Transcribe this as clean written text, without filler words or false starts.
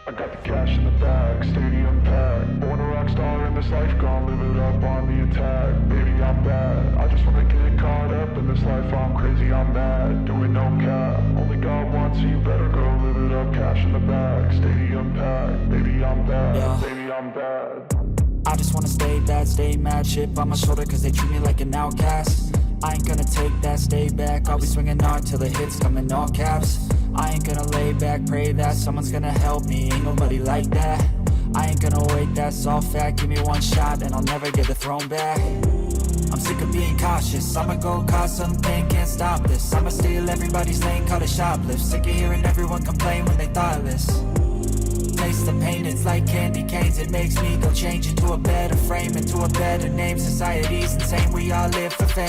I got the cash in the bag, stadium packed. Born a rock star in this life, gonna live it up on the attack. Baby, I'm bad, I just wanna get caught up in this life. I'm crazy, I'm mad, doing no cap. Only God wants, so you better go live it up. Cash in the bag, stadium packed. Baby, I'm bad, Yeah. baby, I'm bad. I just wanna stay bad, stay mad. Chip on my shoulder cause they treat me like an outcast. I ain't gonna take that, stay back. I'll be swinging hard till the hits come in all caps. I ain't gonna lay back, pray that someone's gonna help me. Ain't nobody like that. I ain't gonna wait, that's all fact. Give me one shot and I'll never get the throne back. I'm sick of being cautious. I'ma go cause something, can't stop this. I'ma steal everybody's lane, call it shoplift. Sick of hearing everyone complain when they thoughtless. Taste the pain, it's like candy canes. It makes me go change into a better frame, into a better name. Society's insane, we all live for fame.